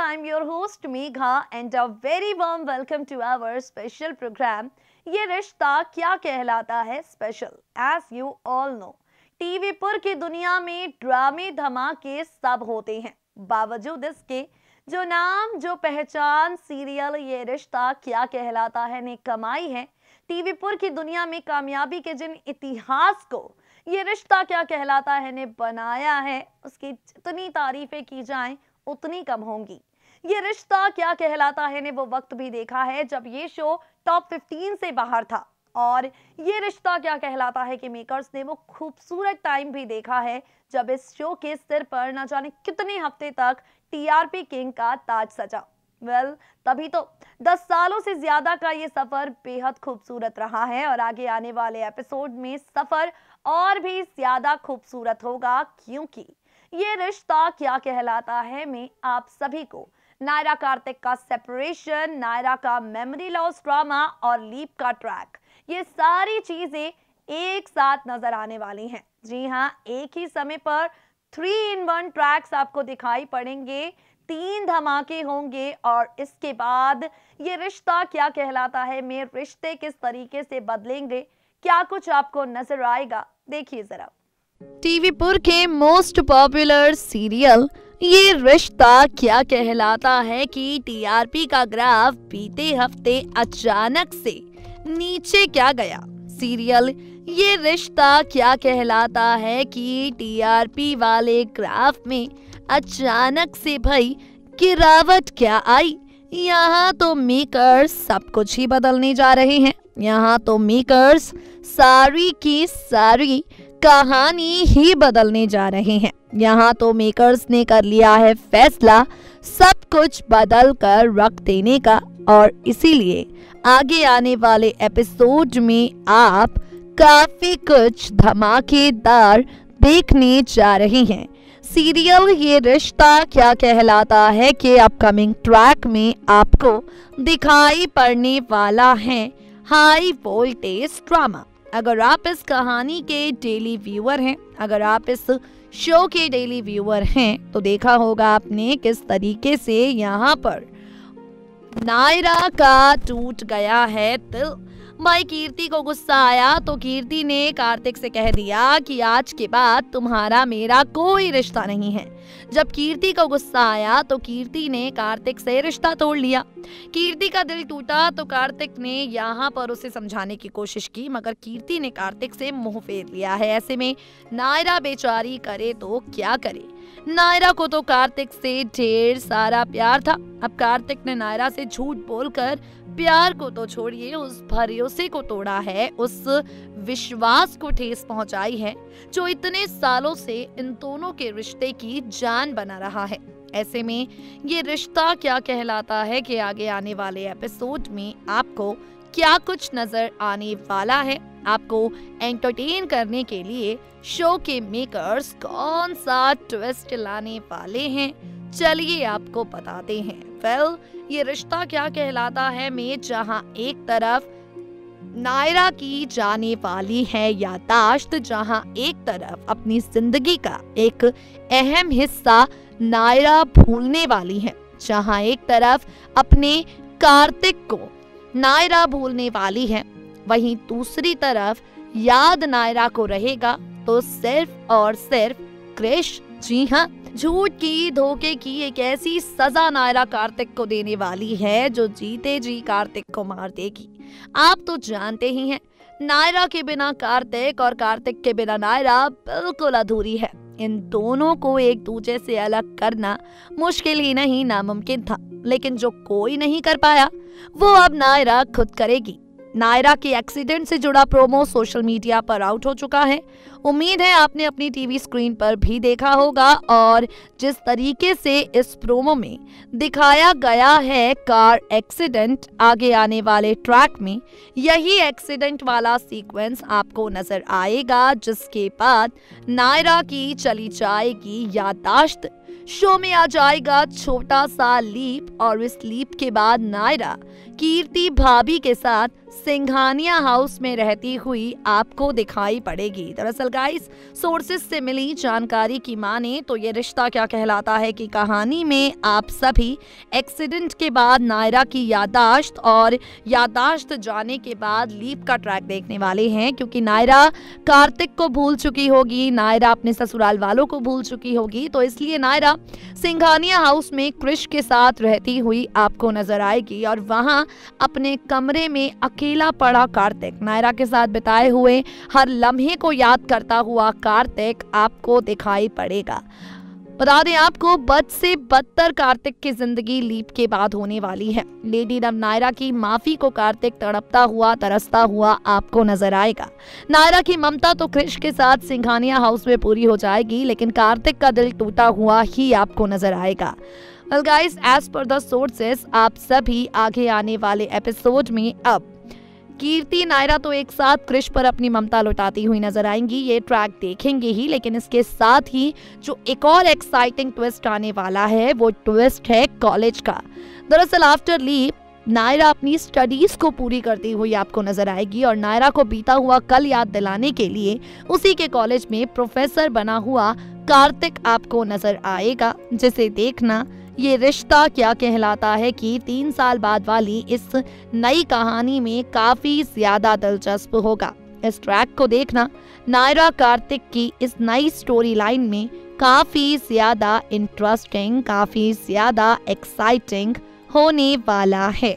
I'm your host Megha and a very warm welcome to our special program ये रिश्ता क्या कहलाता है special. As you all know, TV पर की दुनिया में ड्रामे धमाके सब होते हैं, बावजूद इसके जो नाम जो पहचान सीरियल ये रिश्ता क्या कहलाता है ने कमाई है, टीवी पर की दुनिया में कामयाबी के जिन इतिहास को ये रिश्ता क्या कहलाता है ने बनाया है, उसकी जितनी तारीफें की जाएं उतनी कम होंगी। ये रिश्ता क्या कहलाता है ने वो वक्त भी देखा है जब ये शो टॉप 15 से बाहर था, और ये रिश्ता क्या कहलाता है कि मेकर्स ने वो खूबसूरत टाइम भी देखा है जब इस शो के सिर पर न जाने कितने हफ्ते तक टीआरपी किंग का ताज सजा। तभी तो 10 सालों से ज्यादा का ये सफर बेहद खूबसूरत रहा है और आगे आने वाले एपिसोड में सफर और भी ज्यादा खूबसूरत होगा, क्योंकि ये रिश्ता क्या कहलाता है में आप सभी को नायरा कार्तिक का सेपरेशन, नायरा का मेमोरी लॉस ड्रामा और लीप का ट्रैक, ये सारी चीजें एक साथ नजर आने वाली हैं। जी हाँ, एक ही समय पर 3-in-1 ट्रैक्स आपको दिखाई पड़ेंगे, 3 धमाके होंगे और इसके बाद ये रिश्ता क्या कहलाता है में रिश्ते किस तरीके से बदलेंगे, क्या कुछ आपको नजर आएगा, देखिए जरा। टीवी पर के मोस्ट पॉपुलर सीरियल ये रिश्ता क्या कहलाता है कि टीआरपी का ग्राफ बीते हफ्ते अचानक से नीचे क्या गया। सीरियल ये रिश्ता क्या कहलाता है कि टीआरपी वाले ग्राफ में अचानक से भाई गिरावट क्या आई। यहाँ तो मेकर्स सब कुछ ही बदलने जा रहे हैं। यहाँ तो मेकर्स सारी की सारी कहानी ही बदलने जा रहे हैं। यहाँ तो मेकर्स ने कर लिया है फैसला सब कुछ बदल कर रख देने का, और इसीलिए आगे आने वाले एपिसोड में आप काफी कुछ धमाकेदार देखने जा रहे हैं। सीरियल ये रिश्ता क्या कहलाता है कि अपकमिंग ट्रैक में आपको दिखाई पड़ने वाला है हाई वोल्टेज ड्रामा। अगर आप इस कहानी के डेली व्यूअर हैं, अगर आप इस शो के डेली व्यूअर हैं, तो देखा होगा आपने किस तरीके से यहाँ पर नायरा का टूट गया है दिल। भाई कीर्ति को गुस्सा आया तो कीर्ति ने कार्तिक से कह दिया कि आज के बाद तुम्हारा मेरा कोई रिश्ता नहीं है। जब कीर्ति को गुस्सा आया तो कीर्ति ने कार्तिक से रिश्ता तोड़ लिया। कीर्ति का दिल टूटा तो कार्तिक ने यहाँ पर उसे समझाने की कोशिश की, मगर कीर्ति ने कार्तिक से मुंह फेर लिया है। ऐसे में नायरा बेचारी करे तो क्या करे। नायरा को तो कार्तिक से ढेर सारा प्यार था। अब कार्तिक ने नायरा से झूठ बोलकर प्यार को तो छोड़िए, उस भरोसे को तोड़ा है, उस विश्वास को ठेस पहुंचाई है जो इतने सालों से इन दोनों के रिश्ते की जान बना रहा है। ऐसे में ये रिश्ता क्या कहलाता है कि आगे आने वाले एपिसोड में आपको क्या कुछ नजर आने वाला है। आपको एंटरटेन करने के लिए शो के मेकर्स कौन सा ट्विस्ट लाने वाले हैं, चलिए आपको बताते हैं। ये रिश्ता क्या कहलाता है में जहां एक तरफ नायरा की जाने वाली है यादाश्त, जहां एक तरफ अपनी जिंदगी का एक अहम हिस्सा नायरा भूलने वाली है, जहां एक तरफ अपने कार्तिक को नायरा भूलने वाली है, वहीं दूसरी तरफ याद नायरा को रहेगा तो सिर्फ और सिर्फ क्रिश। जी हाँ, झूठ की, धोखे की एक ऐसी सजा नायरा कार्तिक को देने वाली है जो जीते जी कार्तिक को मार देगी। आप तो जानते ही हैं, नायरा के बिना कार्तिक और कार्तिक के बिना नायरा बिल्कुल अधूरी है। इन दोनों को एक दूसरे से अलग करना मुश्किल ही नहीं नामुमकिन था, लेकिन जो कोई नहीं कर पाया वो अब नायरा खुद करेगी। नायरा के एक्सीडेंट से जुड़ा प्रोमो सोशल मीडिया पर आउट हो चुका है। उम्मीद है आपने अपनी टीवी स्क्रीन पर भी देखा होगा, और जिस तरीके से इस प्रोमो में दिखाया गया है कार एक्सीडेंट, आगे आने वाले ट्रैक में यही एक्सीडेंट वाला सीक्वेंस आपको नजर आएगा, जिसके बाद नायरा की चली जाएगी याददाश्त, शो में आ जाएगा छोटा सा लीप, और इस लीप के बाद नायरा कीर्ति भाभी के साथ सिंघानिया हाउस में रहती हुई आपको दिखाई पड़ेगी। दरअसल गाइस, सोर्सेज से मिली जानकारी की माने तो ये रिश्ता क्या कहलाता है कि कहानी में आप सभी एक्सीडेंट के बाद नायरा की याददाश्त और याददाश्त जाने के बाद लीप का ट्रैक देखने वाले हैं, क्योंकि नायरा कार्तिक को भूल चुकी होगी, नायरा अपने ससुराल वालों को भूल चुकी होगी, तो इसलिए नायरा सिंघानिया हाउस में क्रिश के साथ रहती हुई आपको नजर आएगी और वहां अपने कमरे में अकेला पड़ा कार्तिक, नायरा के साथ बिताए हुए हर लम्हे को याद करता हुआ कार्तिक आपको दिखाई पड़ेगा। बता दें आपको, बद से बदतर कार्तिक की जिंदगी लीप के बाद होने वाली है। लेडी लव नायरा की माफी को कार्तिक तड़पता हुआ तरसता हुआ आपको नजर आएगा। नायरा की ममता तो क्रिश के साथ सिंघानिया हाउस में पूरी हो जाएगी, लेकिन कार्तिक का दिल टूटा हुआ ही आपको नजर आएगा। Well guys, as per the sources, आप सभी आगे आने वाले एपिसोड में अब कीर्ति नायरा तो एक साथ क्रिश पर अपनी ममता लुटाती हुई नजर आएंगी, ये ट्रैक देखेंगे ही, लेकिन इसके साथ ही जो एक और एक्साइटिंग ट्विस्ट आने वाला है वो ट्विस्ट है कॉलेज का। दरअसल आफ्टर लीप नायरा अपनी स्टडीज को पूरी करती हुई आपको नजर आएगी और नायरा को बीता हुआ कल याद दिलाने के लिए उसी के कॉलेज में प्रोफेसर बना हुआ कार्तिक आपको नजर आएगा, जिसे देखना ये रिश्ता क्या कहलाता है कि 3 साल बाद वाली इस नई कहानी में काफी ज्यादा दिलचस्प होगा। इस ट्रैक को देखना नायरा कार्तिक की इस नई स्टोरी लाइन में काफी ज्यादा इंटरेस्टिंग, काफी ज्यादा एक्साइटिंग होने वाला है।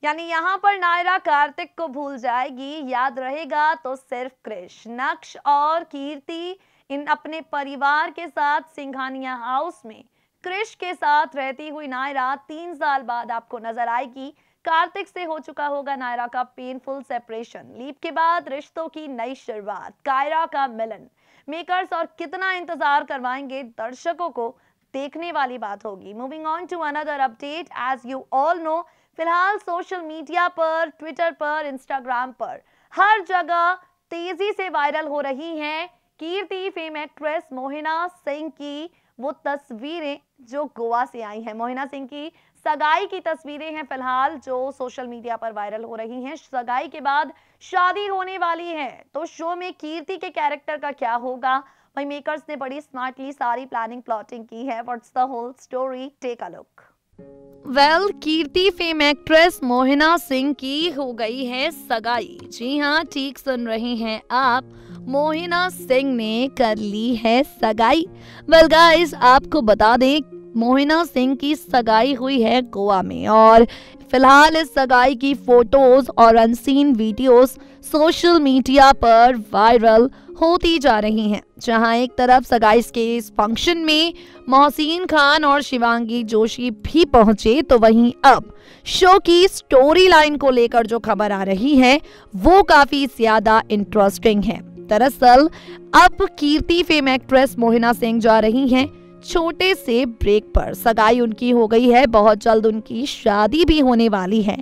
यानी यहाँ पर नायरा कार्तिक को भूल जाएगी, याद रहेगा तो सिर्फ क्रिश, नक्श और कीर्ति इन अपने परिवार के साथ सिंघानिया हाउस में क्रिश के साथ रहती हुई नायरा 3 साल बाद आपको नजर आएगी। कार्तिक से हो चुका होगा नायरा का पेनफुल सेपरेशन, लीप के बाद रिश्तों की नई शुरुआत, कायरा का मिलन, मेकर्स और कितना इंतजार करवाएंगे दर्शकों को, देखने वाली बात होगी। Moving on to another update, as you all know, फिलहाल सोशल मीडिया पर, ट्विटर पर, इंस्टाग्राम पर हर जगह तेजी से वायरल हो रही हैं कीर्ति फेम एक्ट्रेस मोहिना सिंह की वो तस्वीरें जो गोवा से आई हैं। मोहिना सिंह की सगाई की तस्वीरें हैं फिलहाल जो सोशल मीडिया पर वायरल हो रही हैं। सगाई के बाद शादी होने वाली है, तो शो में कीर्ति के कैरेक्टर का क्या होगा? भाई मेकर्स ने बड़ी स्मार्टली सारी प्लानिंग प्लॉटिंग की है। What's the whole story? Take a look. Well, Kirti fame actress Mohina Singh की हो गई है सगाई। जी हाँ, ठीक सुन रहे हैं आप, मोहिना सिंह ने कर ली है सगाई। वेल गाइस, आपको बता दें मोहिना सिंह की सगाई हुई है गोवा में और फिलहाल इस सगाई की फोटोज और अनसीन वीडियोस सोशल मीडिया पर वायरल होती जा रही हैं। जहां एक तरफ सगाई के इस फंक्शन में मोहसिन खान और शिवांगी जोशी भी पहुंचे, तो वहीं अब शो की स्टोरी लाइन को लेकर जो खबर आ रही है वो काफी ज्यादा इंटरेस्टिंग है। दरअसल अब कीर्ति फेम एक्ट्रेस मोहिना सिंह जा रही हैं छोटे से ब्रेक पर। सगाई उनकी हो गई है, बहुत जल्द उनकी शादी भी होने वाली है।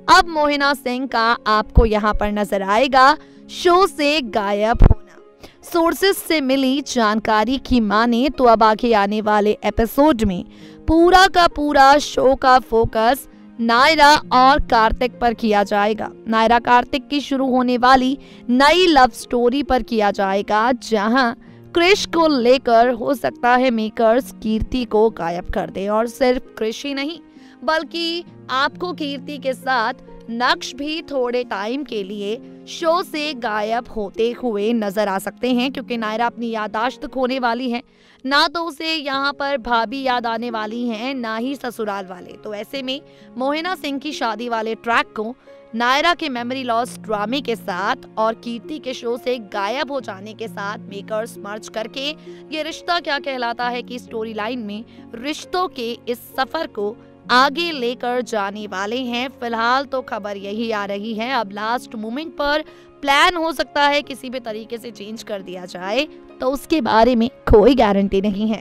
अब मोहिना सिंह का आपको यहाँ पर नजर आएगा शो से गायब होना। सोर्सेस से मिली जानकारी की माने तो अब आगे आने वाले एपिसोड में पूरा का पूरा शो का फोकस नायरा और कार्तिक पर किया जाएगा। नायरा कार्तिक की शुरू होने वाली नई लव स्टोरी पर किया जाएगा, जहां क्रिश को लेकर हो सकता है मेकर्स कीर्ति को गायब कर दे। और सिर्फ क्रिश ही नहीं, बल्कि आपको कीर्ति के साथ नक्श भी थोड़े टाइम के लिए शो से गायब होते हुए नजर आ सकते हैं, क्योंकि नायरा अपनी याददाश्त खोने वाली है। ना तो उसे यहाँ पर भाभी याद आने वाली हैं, ना ही ससुराल वाले। तो ऐसे में मोहिना सिंह की शादी वाले ट्रैक को नायरा के मेमोरी लॉस ड्रामे के साथ और कीर्ति के शो से गायब हो जाने के साथ मेकर्स मर्ज करके ये रिश्ता क्या कहलाता है कि स्टोरी लाइन में रिश्तों के इस सफर को आगे लेकर जाने वाले हैं। फिलहाल तो खबर यही आ रही है, अब लास्ट मोमेंट पर प्लान हो सकता है किसी भी तरीके से चेंज कर दिया जाए, तो उसके बारे में कोई गारंटी नहीं है।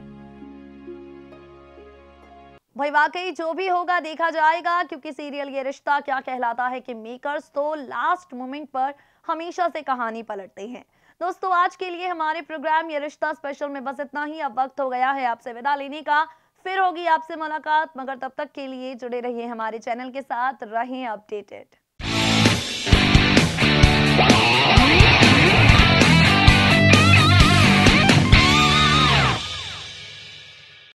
भाई वाकई जो भी होगा देखा जाएगा, क्योंकि सीरियल ये रिश्ता क्या कहलाता है कि मेकर्स तो लास्ट मोमेंट पर हमेशा से कहानी पलटते हैं। दोस्तों, आज के लिए हमारे प्रोग्राम ये रिश्ता स्पेशल में बस इतना ही। अब वक्त हो गया है आपसे विदा लेने का, फिर होगी आपसे मुलाकात, मगर तब तक के लिए जुड़े रहिए हमारे चैनल के साथ, रहें अपडेटेड।